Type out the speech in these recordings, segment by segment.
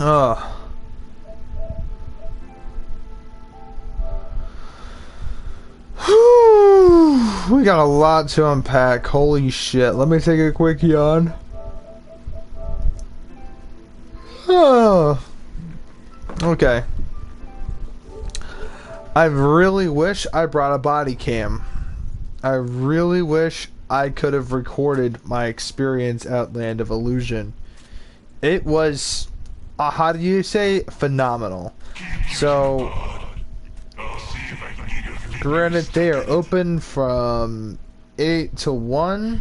Oh. Whew. We got a lot to unpack. Holy shit. Let me take a quick yawn. Oh. Okay. I really wish I brought a body cam. I really wish I could have recorded my experience at Land of Illusion. It was, how do you say, phenomenal. So, granted, they are open from 8 to 1.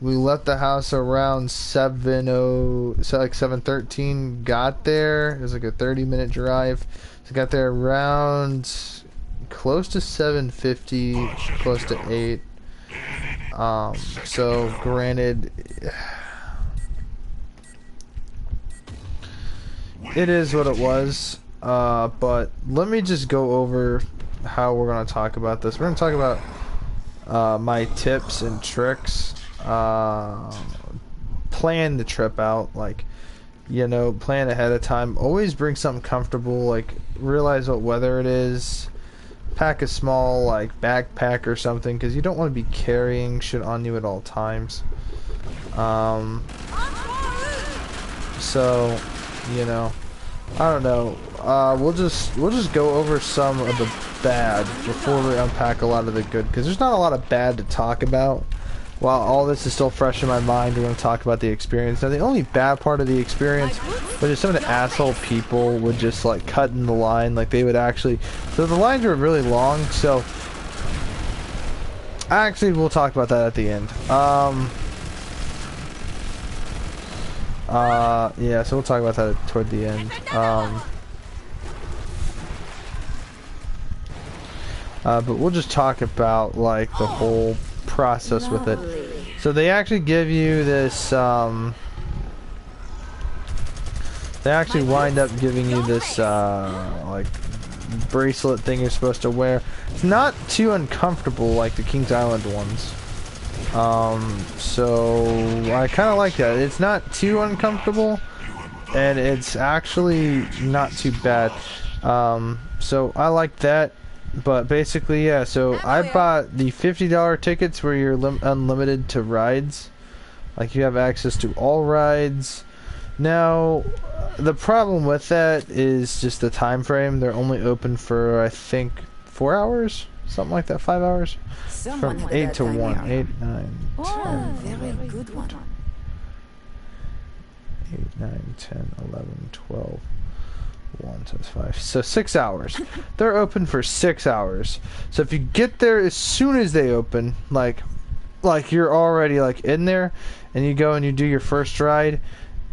We left the house around 7:13. Got there. It was like a 30-minute drive. So got there around close to 7:50, close to 8. So granted, it is what it was. But let me just go over how we're gonna talk about this. We're gonna talk about my tips and tricks. Plan the trip out, like, you know, plan ahead of time. Always bring something comfortable, like, realize what weather it is. Pack a small, like, backpack or something, because you don't want to be carrying shit on you at all times. So, you know, I don't know. We'll just go over some of the bad before we unpack a lot of the good, because there's not a lot of bad to talk about. While all this is still fresh in my mind, we're going to talk about the experience. Now, the only bad part of the experience was just some of the asshole people would just, like, cut in the line. Like, they would actually... So, the lines were really long, so... Actually, we'll talk about that at the end. Yeah, so we'll talk about that toward the end. But we'll just talk about, like, the whole process with it. So they actually give you this, they actually wind up giving you this, like, bracelet thing you're supposed to wear. It's not too uncomfortable like the Kings Island ones. So I kind of like that. It's not too uncomfortable, and it's actually not too bad. So I like that. But basically, yeah, so I bought the $50 tickets where you're unlimited to rides. Like, you have access to all rides. Now, the problem with that is just the time frame. They're only open for, I think, 4 hours? Something like that, 5 hours? From 8 to 1. 8, 9, 10, very good one. 8, 9, 10, 11, 12... 1 times 5, so 6 hours. They're open for 6 hours. So if you get there as soon as they open, like you're already, like, in there, and you go and you do your first ride,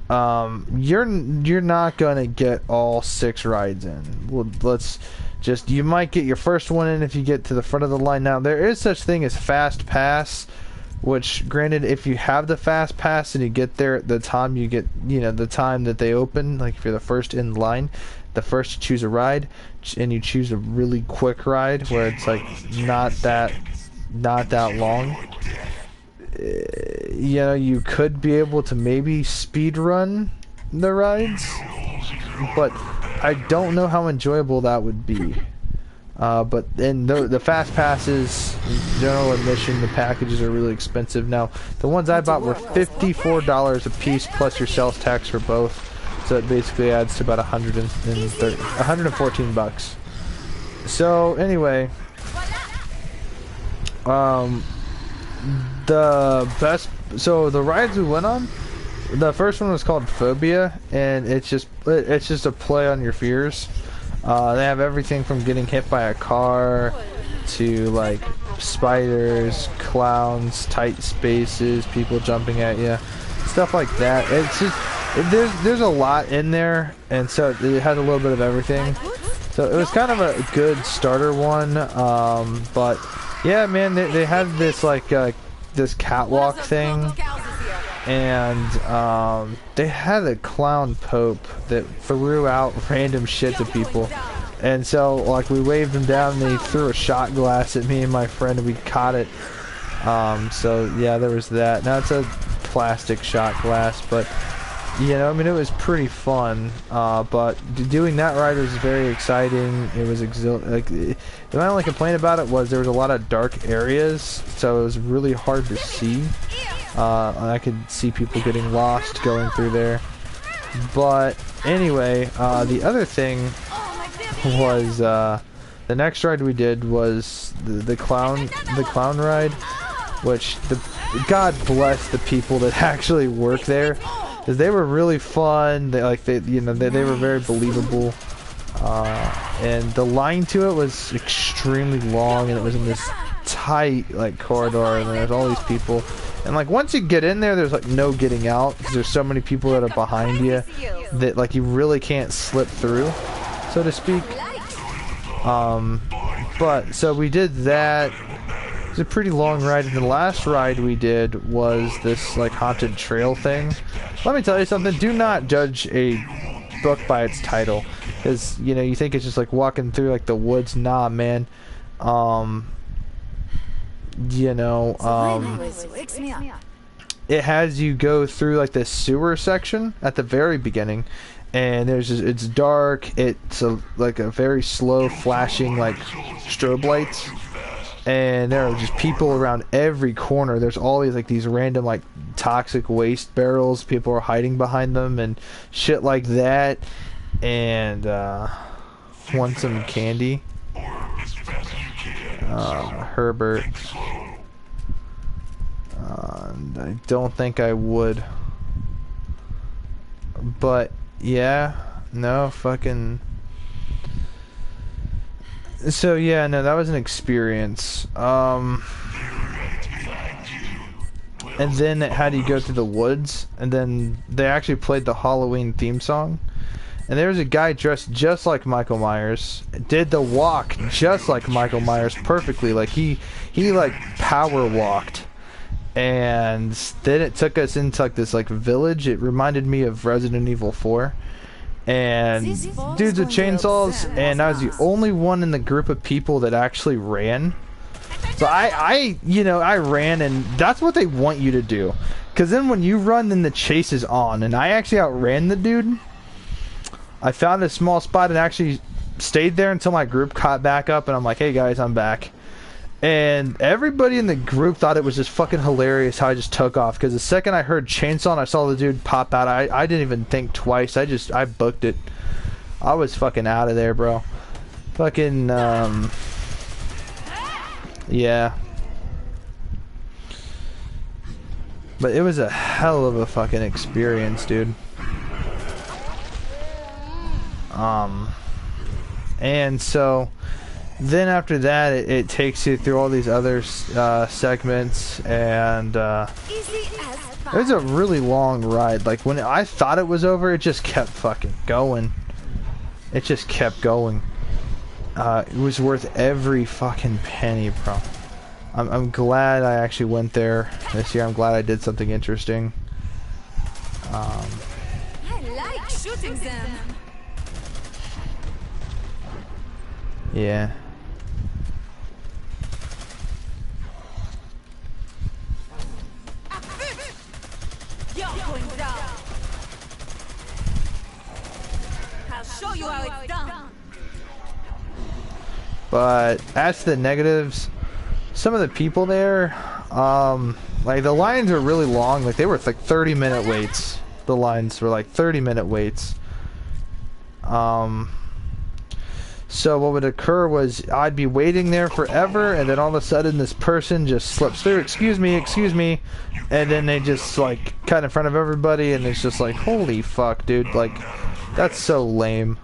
you're not gonna get all 6 rides in. Well, you might get your first one in if you get to the front of the line. Now, there is such thing as Fast Pass, which, granted, if you have the Fast Pass and you get there at the time you get, you know, the time that they open, like if you're the first in line, the first to choose a ride, and you choose a really quick ride where it's like not that long, you know, you could be able to maybe speed run the rides, but I don't know how enjoyable that would be. But then the fast passes, general admission, the packages are really expensive. Now, the ones I bought were $54 a piece plus your sales tax for both, so it basically adds to about 114 bucks. So anyway, the rides we went on, the first one was called Phobia, and it's just a play on your fears. They have everything from getting hit by a car to, like, spiders, clowns, tight spaces, people jumping at you, stuff like that. It's just, there's a lot in there, and so it has a little bit of everything. So it was kind of a good starter one. But yeah, man, they have this, like, this catwalk thing. And they had a clown pope that threw out random shit to people, and so, like, we waved him down and he threw a shot glass at me and my friend and we caught it. So yeah, there was that. Now it's a plastic shot glass, but you know, I mean, it was pretty fun, but doing that ride was very exciting. It was the only complaint about it was there was a lot of dark areas, so it was really hard to see. I could see people getting lost going through there. But anyway, the other thing was the next ride we did was the clown ride, which God bless the people that actually work there. Because they were really fun. They were very believable, and the line to it was extremely long, and it was in this tight like corridor, and there's all these people, and like once you get in there, there's like no getting out because there's so many people that are behind you that like you really can't slip through, so to speak. But so we did that. It was a pretty long ride, and the last ride we did was this like haunted trail thing. Let me tell you something, do not judge a book by its title, because you know, you think it's just like walking through like the woods. Nah, man. It has you go through like this sewer section at the very beginning, and it's dark, it's like a very slow flashing like strobe lights, and there are just people around every corner. There's always like these random like toxic waste barrels, people are hiding behind them and shit like that. And want some candy? Herbert. I don't think I would, but yeah, no fucking. So yeah, no, that was an experience. And then it had you go through the woods, and then they actually played the Halloween theme song. And there was a guy dressed just like Michael Myers, did the walk just like Michael Myers perfectly, like he like power walked. And then it took us into like this like village. It reminded me of Resident Evil 4. And dudes with chainsaws, and I was the only one in the group of people that actually ran. So I ran, and that's what they want you to do. Because then when you run, then the chase is on. And I actually outran the dude. I found a small spot and actually stayed there until my group caught back up, and I'm like, hey guys, I'm back. And everybody in the group thought it was just fucking hilarious how I just took off. Because the second I heard chainsaw and I saw the dude pop out, I didn't even think twice. I booked it. I was fucking out of there, bro. Fucking, yeah. But it was a hell of a fucking experience, dude. And so then after that, it takes you through all these other segments, and it was a really long ride. Like when I thought it was over, it just kept fucking going. It just kept going. It was worth every fucking penny, bro. I'm glad I actually went there this year. I'm glad I did something interesting. I like shooting them. Yeah. You're going down. I'll show you how it's done. But as to the negatives, some of the people there, like the lines are really long. Like they were like 30-minute waits. The lines were like 30-minute waits. So what would occur was I'd be waiting there forever, and then all of a sudden this person just slips through, excuse me, and then they just like cut in front of everybody, and it's just like, holy fuck, dude, like that's so lame.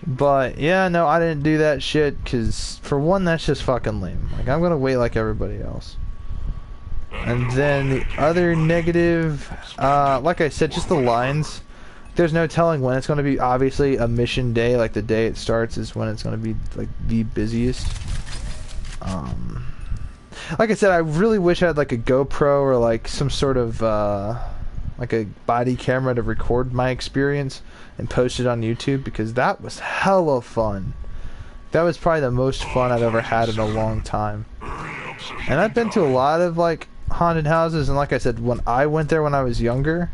But yeah, no, I didn't do that shit, because for one, that's just fucking lame. Like I'm gonna wait like everybody else. And then the other negative, like I said, just the lines. There's no telling when it's going to be. Obviously, a mission day, like the day it starts, is when it's going to be like the busiest. Like I said, I really wish I had like a GoPro or like some sort of like a body camera to record my experience and post it on YouTube, because that was hella fun. That was probably the most fun I've ever had in a long time. And I've been to a lot of like haunted houses, and like I said, when I went there when I was younger,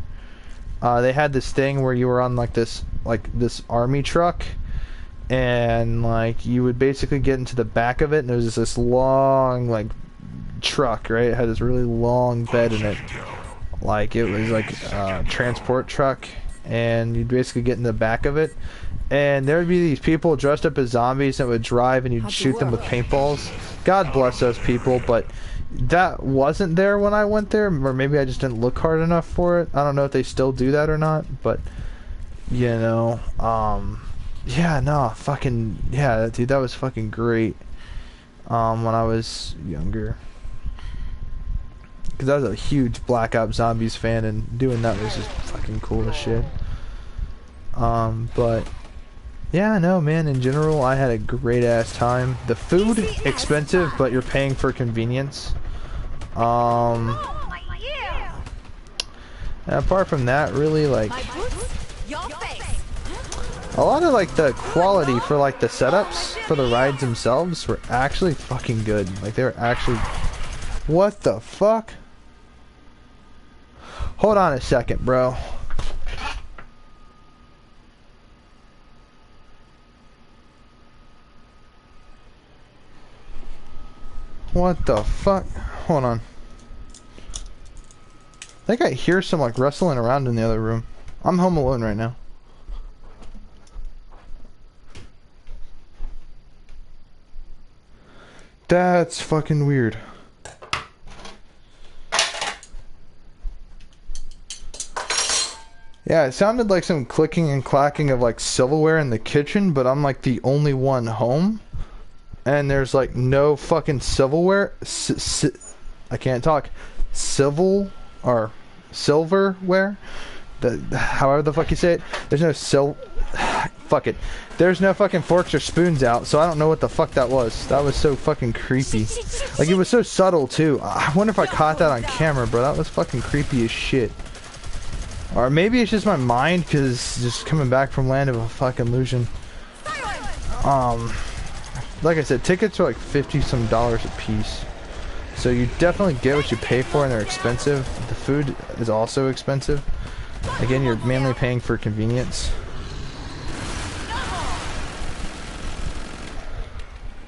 they had this thing where you were on like this army truck, and like you would basically get into the back of it, and there was this long like truck, right? It had this really long bed in it, like it was like a transport truck, and you'd basically get in the back of it, and there would be these people dressed up as zombies that would drive, and you'd shoot them with paintballs. God bless those people, but that wasn't there when I went there, or maybe I just didn't look hard enough for it. I don't know if they still do that or not, but you know, yeah, no, fucking, yeah, dude, that was fucking great, when I was younger, because I was a huge Black Ops Zombies fan, and doing that was just fucking cool as shit. But yeah, no, man, in general, I had a great ass time. The food, expensive, but you're paying for convenience. And apart from that, really, like, a lot of, like, the quality for, like, the setups for the rides themselves were actually fucking good. Like, they were actually... What the fuck? Hold on a second, bro. What the fuck? Hold on. I think I hear some like rustling around in the other room. I'm home alone right now. That's fucking weird. Yeah, it sounded like some clicking and clacking of like silverware in the kitchen, but I'm like the only one home. And there's like no fucking silverware. I can't talk. Silverware. However the fuck you say it. There's no fuck it. There's no fucking forks or spoons out, so I don't know what the fuck that was. That was so fucking creepy. Like, it was so subtle too. I wonder if I caught that on camera, bro. That was fucking creepy as shit. Or maybe it's just my mind, because just coming back from Land of a fucking Illusion. Like I said, tickets are like $50 some a piece. So you definitely get what you pay for, and they're expensive. The food is also expensive. Again, you're mainly paying for convenience.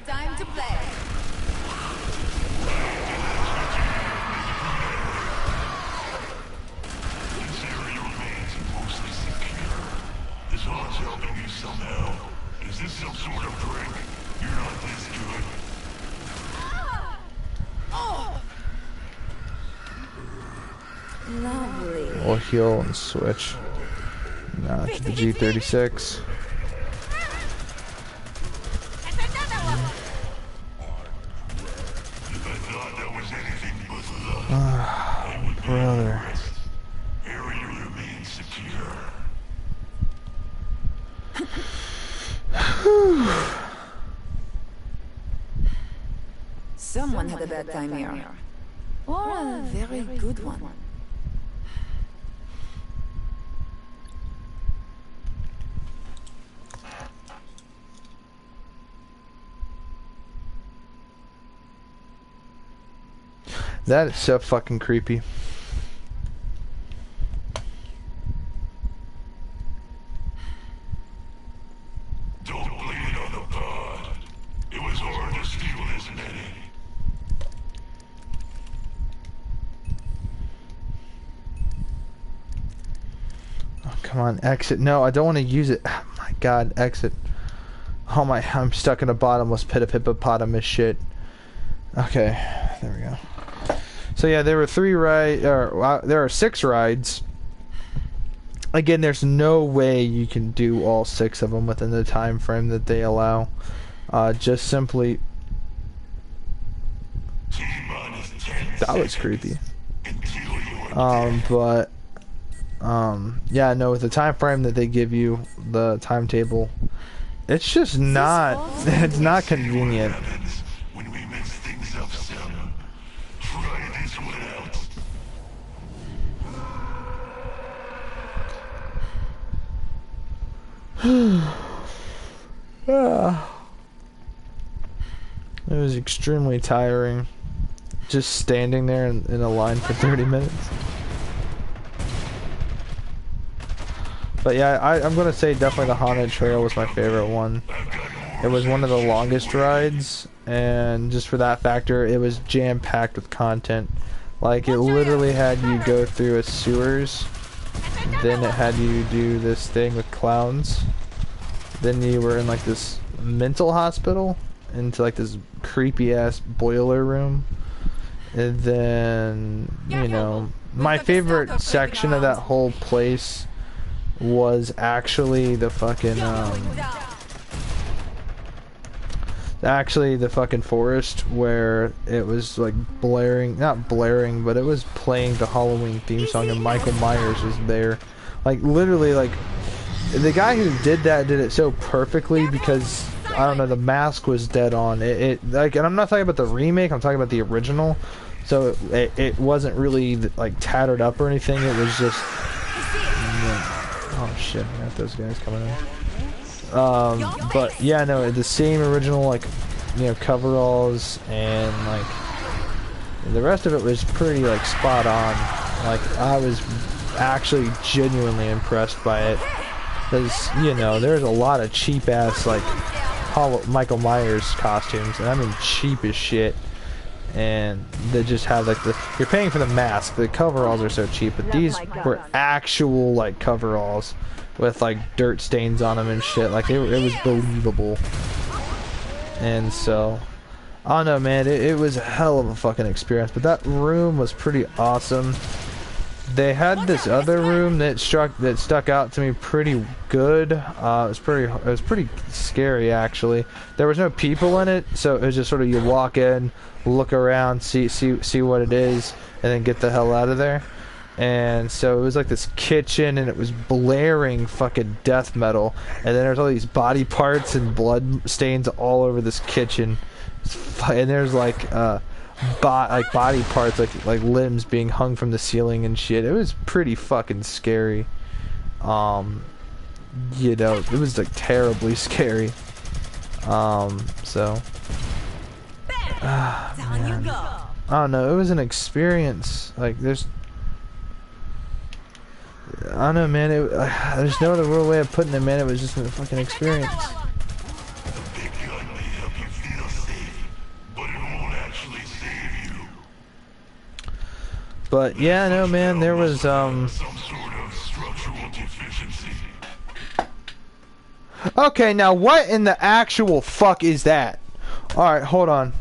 Time to play. This area remains mostly secure. This odds helping you somehow. Is this some sort of trick? You're not this good. Lovely. We'll heal and switch. Now to the G36. If I thought that was anything but luck, I would be Brother. impressed. Area remains secure. Someone had a bad time here. Or a very good one. That is so fucking creepy. Don't blame it on the pod. It was hard to steal this many. Oh, come on, exit. No, I don't want to use it. Oh my god, exit. Oh my, I'm stuck in a bottomless pit of hippopotamus shit. Okay, there we go. So yeah, there were there are 6 rides. Again, there's no way you can do all 6 of them within the time frame that they allow. Just simply... That was creepy. Yeah, no, with the time frame that they give you, the timetable, it's just not, it's not convenient. When we mix things up some, try this one out. It was extremely tiring, just standing there in a line for 30 minutes. But yeah, I'm gonna say definitely the Haunted Trail was my favorite one. It was one of the longest rides, and just for that factor, it was jam-packed with content. Like, it literally had you go through a sewers, then it had you do this thing with clowns, then you were in like this mental hospital, into like this creepy-ass boiler room, and then, you know, my favorite section of that whole place was actually the fucking, forest, where it was like blaring, not blaring, but it was playing the Halloween theme song, and Michael Myers was there. Like, literally, like, the guy who did that did it so perfectly because, I don't know, the mask was dead on. Like, and I'm not talking about the remake, I'm talking about the original. So it wasn't really like tattered up or anything, it was just, oh shit, I got those guys coming in. But yeah, no, the same original, like, you know, coveralls, and like the rest of it was pretty like spot on. Like, I was actually genuinely impressed by it, because, you know, there's a lot of cheap ass like Michael Myers costumes, and I mean cheap as shit, and they just have like you're paying for the mask. The coveralls are so cheap, but these were actual like coveralls with like dirt stains on them and shit. Like, it was believable. And so, I don't know, man, it was a hell of a fucking experience. But that room was pretty awesome. They had this other room that stuck out to me pretty good. It was pretty scary, actually. There was no people in it, so it was just sort of, you walk in, look around, see what it is, and then get the hell out of there. And so it was like this kitchen, and it was blaring fucking death metal, and then there's all these body parts and blood stains all over this kitchen, and there's like body parts, like limbs being hung from the ceiling and shit. It was pretty fucking scary. You know, it was like terribly scary. So Down you go. I don't know, it was an experience. Like, I don't know, man. There's no other real way of putting it, man. It was just a fucking experience. Big gun may help you feel safe, but it won't actually save you. But yeah, no, man. There was Some sort of structural deficiency. Okay, now what in the actual fuck is that? All right, hold on.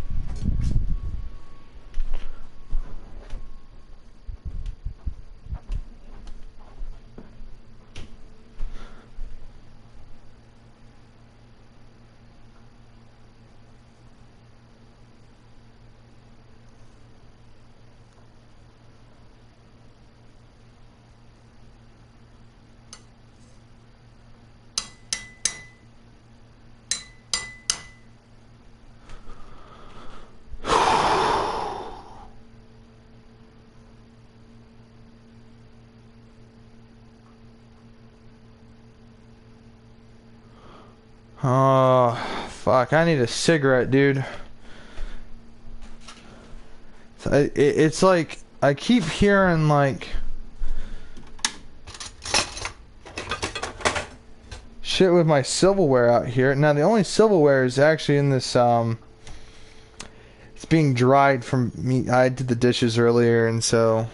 Oh, fuck. I need a cigarette, dude. It's like, I keep hearing, like, shit with my silverware out here. Now, the only silverware is actually in this, it's being dried from me. I did the dishes earlier, and so,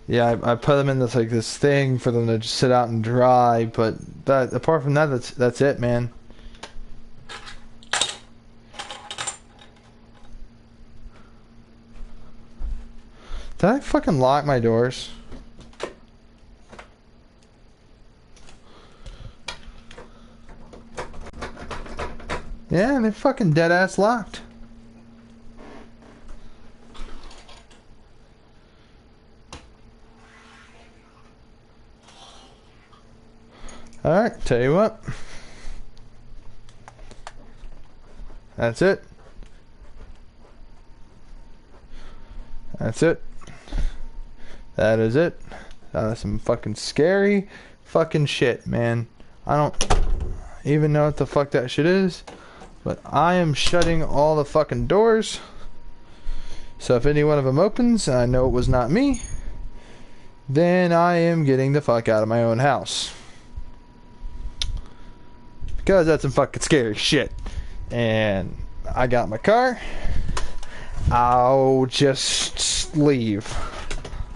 yeah, I put them in this thing for them to just sit out and dry. But apart from that, that's it, man. Did I fucking lock my doors? Yeah, they're fucking dead ass locked. Alright, tell you what. That's it. That's it. That is it. That's some fucking scary fucking shit, man. I don't even know what the fuck that shit is, but I am shutting all the fucking doors. So if any one of them opens, I know it was not me. then I am getting the fuck out of my own house. Because that's some fucking scary shit. And I got my car. I'll just leave.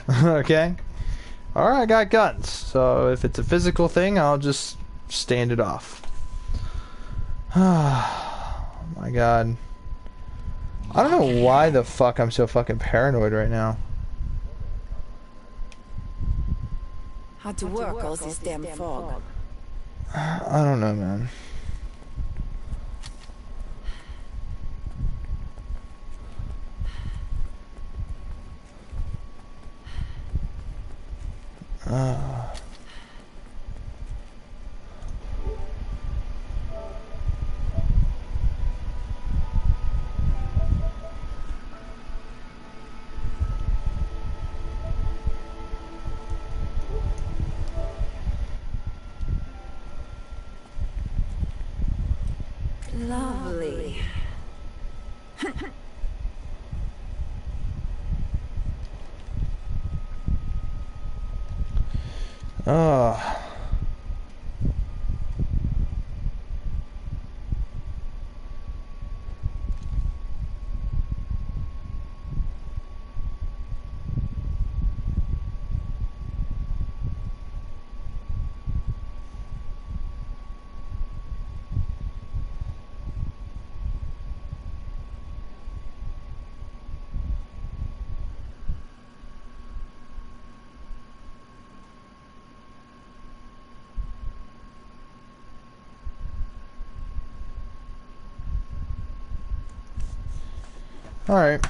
Okay? Alright, I got guns. So if it's a physical thing, I'll just stand it off. Oh my god. I don't know why the fuck I'm so fucking paranoid right now. How to work all this damn fog. I don't know, man. Lovely. Oh. Alright.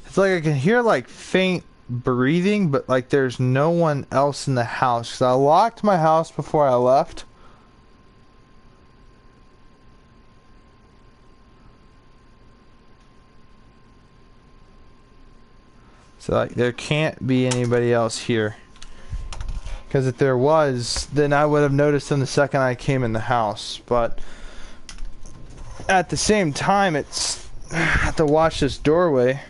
It's like I can hear like faint breathing, but like there's no one else in the house. 'Cause I locked my house before I left. So like there can't be anybody else here. Because if there was, then I would have noticed them the second I came in the house. But at the same time, it's I have to watch this doorway.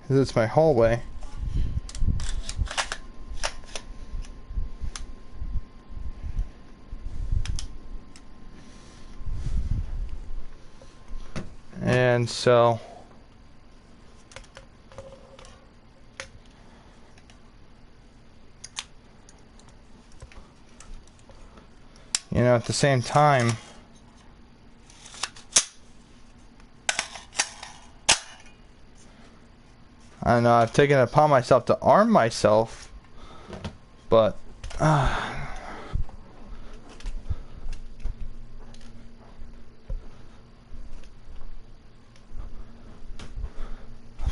Because it's my hallway. And so you know, at the same time, I don't know, I've taken it upon myself to arm myself, but what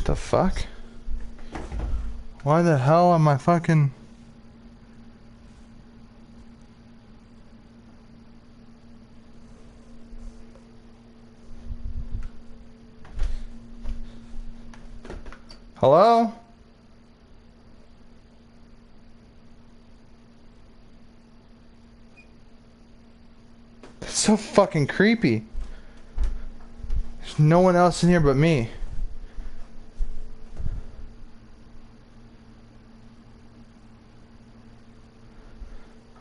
the fuck? Why the hell am I fucking... Hello? That's so fucking creepy. There's no one else in here but me.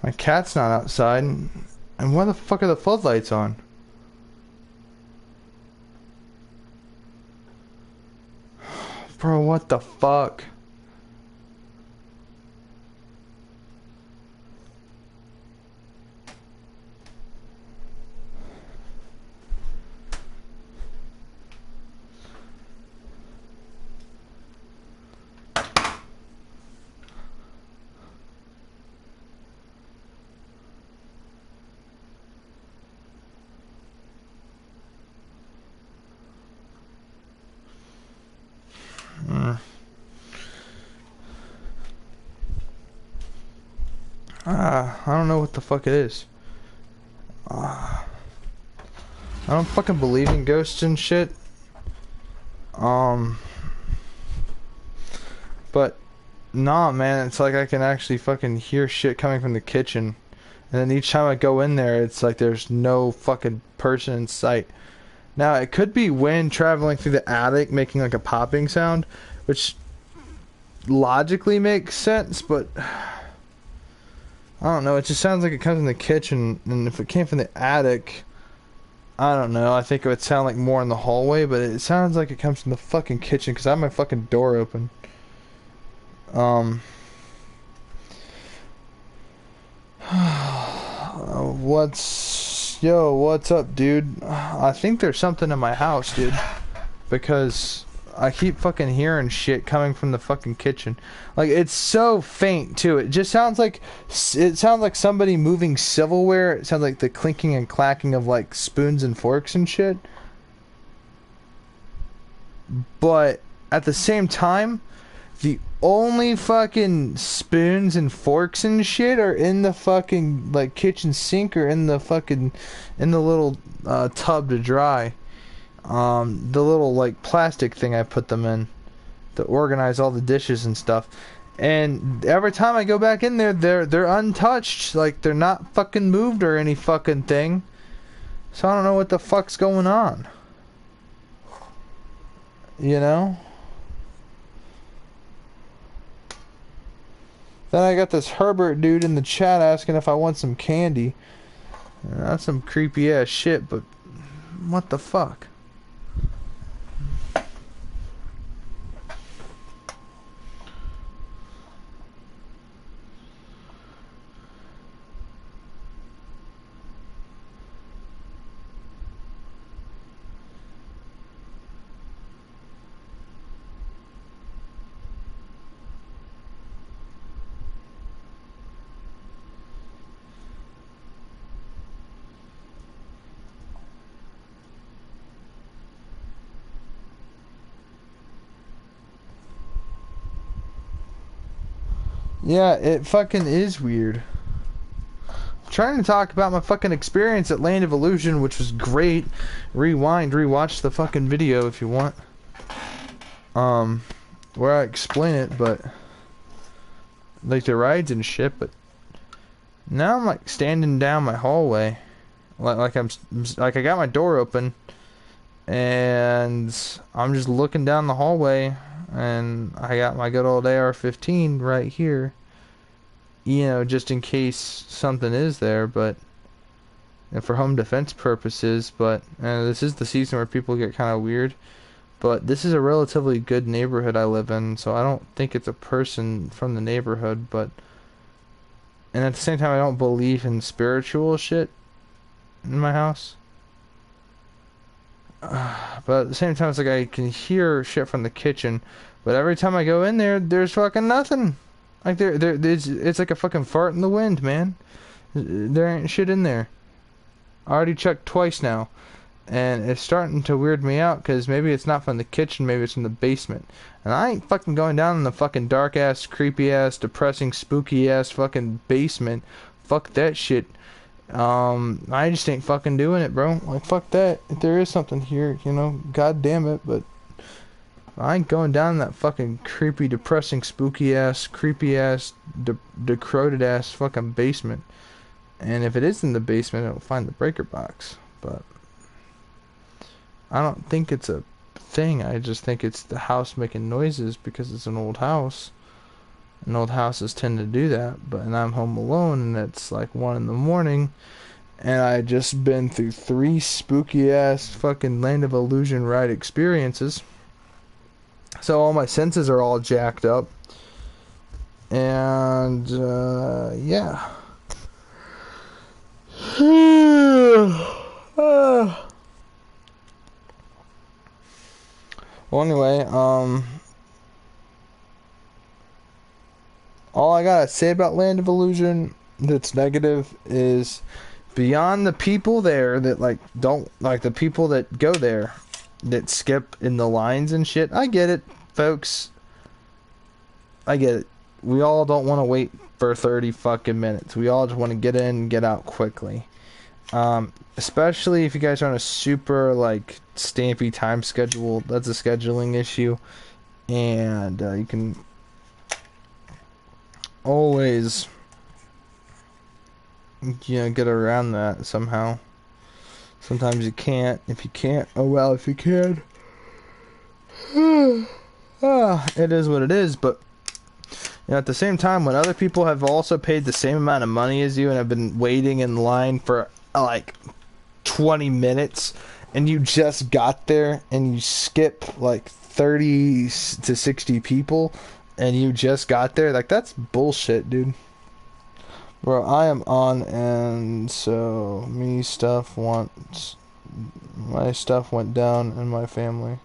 My cat's not outside. And why the fuck are the floodlights on? Bro, what the fuck? I don't know what the fuck it is. I don't fucking believe in ghosts and shit. But nah, man, it's like I can actually fucking hear shit coming from the kitchen. And then each time I go in there, it's like there's no fucking person in sight. Now, it could be wind traveling through the attic, making like a popping sound, which logically makes sense, but I don't know. It just sounds like it comes from the kitchen, and if it came from the attic, I don't know. I think it would sound like more in the hallway, but it sounds like it comes from the fucking kitchen because I have my fucking door open. What's up, dude? I think there's something in my house, dude, because I keep fucking hearing shit coming from the fucking kitchen. Like, it's so faint too. It sounds like somebody moving silverware. It sounds like the clinking and clacking of like spoons and forks and shit. But at the same time, the only fucking spoons and forks and shit are in the fucking like kitchen sink or in the little tub to dry. The little like plastic thing I put them in to organize all the dishes and stuff. And every time I go back in there, they're untouched. Like, they're not fucking moved or any fucking thing. So I don't know what the fuck's going on. You know? Then I got this Herbert dude in the chat asking if I want some candy. That's some creepy ass shit, but what the fuck? Yeah, it fucking is weird. I'm trying to talk about my fucking experience at Land of Illusion, which was great. Rewatch the fucking video if you want. Where I explain it, but like the rides and shit, but now I'm like standing down my hallway. Like I got my door open and I'm just looking down the hallway and I got my good old AR-15 right here. You know, just in case something is there, but for home defense purposes. But this is the season where people get kind of weird. But this is a relatively good neighborhood I live in, so I don't think it's a person from the neighborhood. But and at the same time, I don't believe in spiritual shit in my house. But at the same time, it's like I can hear shit from the kitchen. But every time I go in there, there's fucking nothing. Like it's like a fucking fart in the wind, man. There ain't shit in there. I already checked twice now, and it's starting to weird me out because maybe it's not from the kitchen, maybe it's from the basement. And I ain't fucking going down in the fucking dark ass, creepy ass, depressing, spooky ass fucking basement. Fuck that shit. I just ain't fucking doing it, bro. Like, fuck that. If there is something here, you know, god damn it, but I ain't going down in that fucking creepy, depressing, spooky ass, creepy ass, decrepit ass fucking basement. And if it is in the basement, it'll find the breaker box. But I don't think it's a thing. I just think it's the house making noises because it's an old house. And old houses tend to do that. But and I'm home alone and it's like 1 in the morning. And I just been through 3 spooky ass fucking Land of Illusion ride experiences. So all my senses are all jacked up. And, yeah. Well, anyway, all I gotta say about Land of Illusion that's negative is beyond the people there that, like, don't, like, the people that go there that skip in the lines and shit. I get it, folks. I get it. we all don't want to wait for 30 fucking minutes. We all just want to get in and get out quickly. Especially if you guys are on a super like stampy time schedule. That's a scheduling issue, and you can always, you know, get around that somehow. Sometimes you can't. If you can't, oh well. If you can, it is what it is. But you know, at the same time, when other people have also paid the same amount of money as you and have been waiting in line for like 20 minutes, and you just got there and you skip like 30 to 60 people, and you just got there, like that's bullshit, dude. Bro, I am on, and so my stuff went down in my family.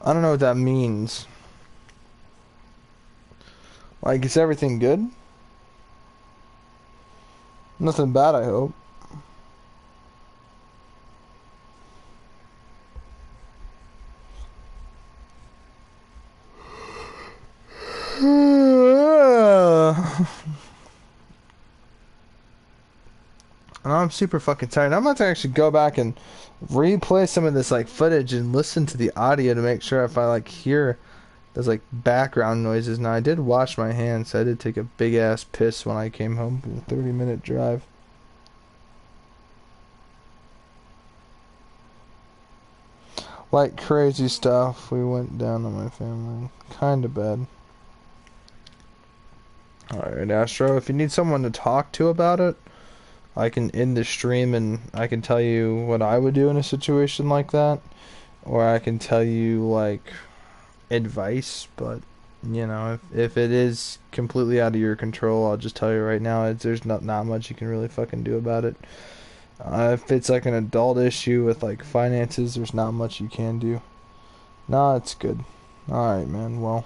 I don't know what that means. Like, is everything good? Nothing bad, I hope. And I'm super fucking tired. I'm about to actually go back and replay some of this like footage and listen to the audio to make sure if I like hear there's like background noises. Now I did wash my hands, so I did take a big ass piss when I came home from a 30-minute drive. Like crazy stuff we went down on my family. Kinda bad. Alright, Astro, if you need someone to talk to about it, I can end the stream and I can tell you what I would do in a situation like that. Or I can tell you, like, advice, but, you know, if it is completely out of your control, I'll just tell you right now, there's not much you can really fucking do about it. If it's, like, an adult issue with, like, finances, there's not much you can do. Nah, it's good. Alright, man, well,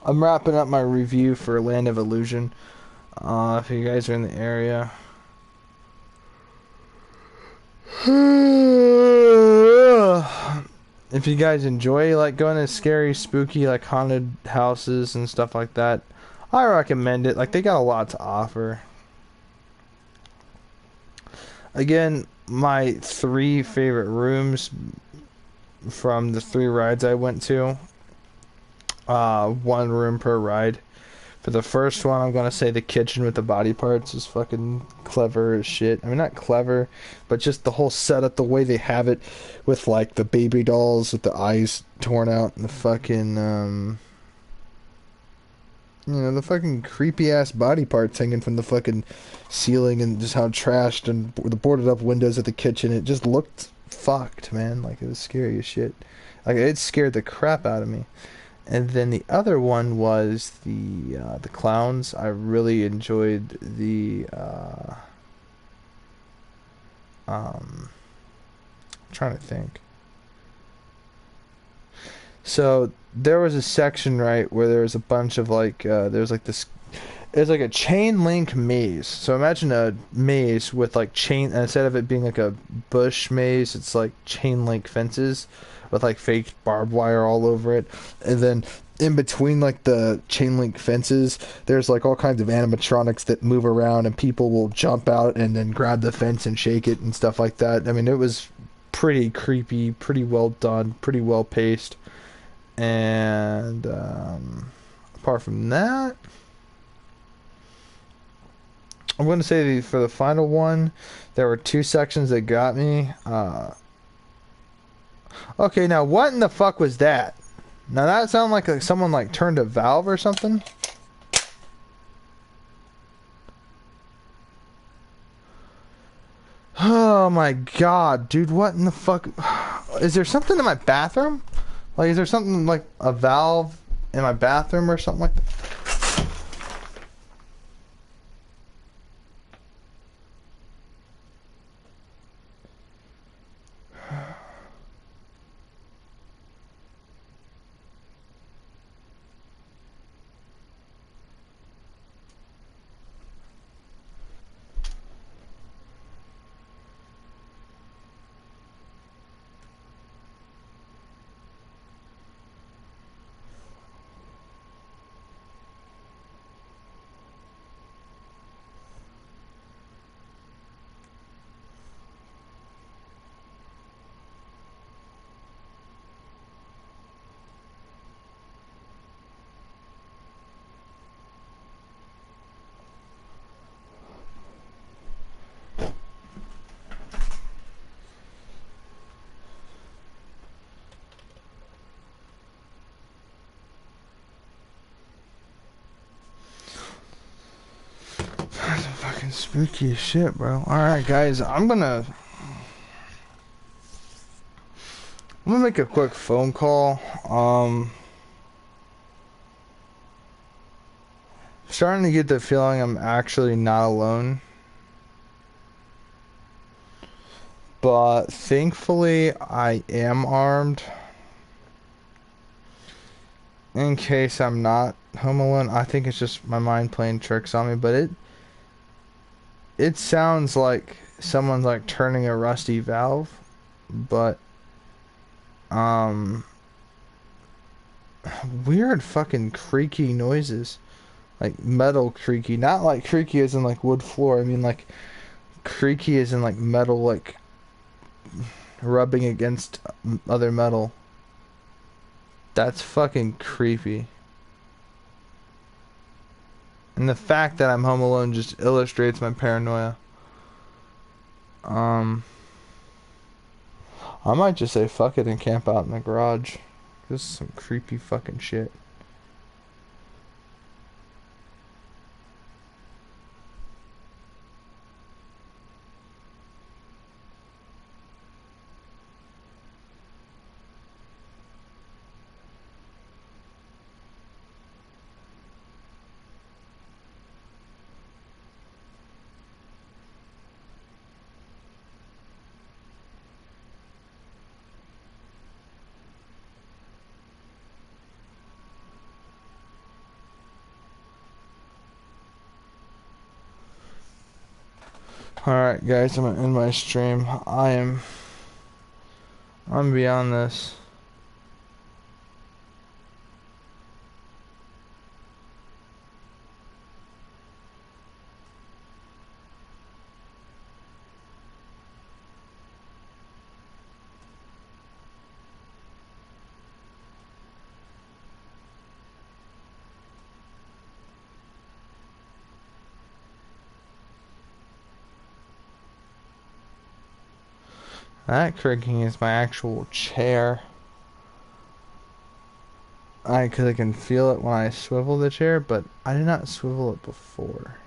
I'm wrapping up my review for Land of Illusion. If you guys are in the area... If you guys enjoy like going to scary, spooky, like haunted houses and stuff like that, I recommend it. Like they got a lot to offer. Again, my 3 favorite rooms from the 3 rides I went to. 1 room per ride. For the first one, I'm gonna say the kitchen with the body parts is fucking clever as shit. I mean, not clever, but just the whole setup, the way they have it, with like the baby dolls with the eyes torn out and the fucking, you know, the fucking creepy ass body parts hanging from the fucking ceiling, and just how trashed and the boarded up windows at the kitchen. It just looked fucked, man. Like it was scary as shit. Like it scared the crap out of me. And then the other one was the clowns. I really enjoyed the I'm trying to think. So there was a section, right, where there was a bunch of like there's like this, it's like a chain link maze. So imagine a maze with like chain, instead of it being like a bush maze, it's like chain link fences with like fake barbed wire all over it. And then in between like the chain link fences, there's like all kinds of animatronics that move around, and people will jump out and then grab the fence and shake it and stuff like that. I mean, it was pretty creepy, pretty well done, pretty well paced. And apart from that, I'm going to say for the final one, there were 2 sections that got me. Okay, now what in the fuck was that? Now that sounded like someone like turned a valve or something. Oh my god, dude, what in the fuck? Is there something in my bathroom? Like, is there something like a valve in my bathroom or something like that? spooky as shit, bro. Alright, guys, I'm gonna make a quick phone call. Starting to get the feeling I'm actually not alone. But thankfully, I am armed. In case I'm not home alone, I think it's just my mind playing tricks on me, but it sounds like someone's like turning a rusty valve, but weird fucking creaky noises. Like metal creaky, not like creaky as in like wood floor. I mean like creaky as in like metal, like rubbing against other metal. That's fucking creepy. And the fact that I'm home alone just illustrates my paranoia. I might just say fuck it and camp out in the garage. This is some creepy fucking shit. Alright guys, I'm gonna end my stream. I'm beyond this. That creaking is my actual chair. Cause I can feel it when I swivel the chair, but I did not swivel it before.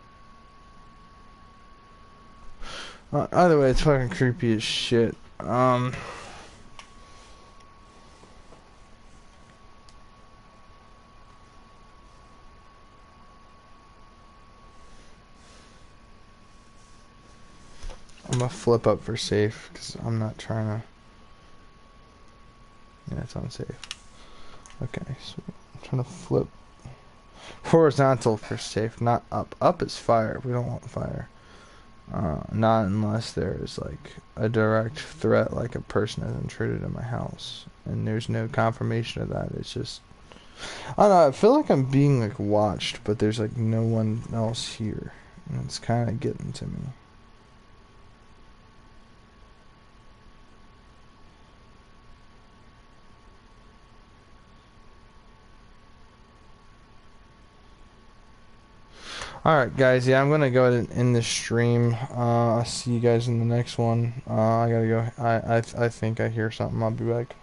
Either way, it's fucking creepy as shit. I'm gonna flip up for safe, because I'm not trying to... Yeah, it's unsafe. Okay, so I'm trying to flip horizontal for safe, not up. Up is fire. We don't want fire. Not unless there's like a direct threat, like a person has intruded in my house. And there's no confirmation of that. It's just... I don't know, I feel like I'm being like watched, but there's like no one else here. And it's kind of getting to me. Alright guys, yeah, I'm gonna go ahead and end this stream. I'll see you guys in the next one. I gotta go. I think I hear something. I'll be back.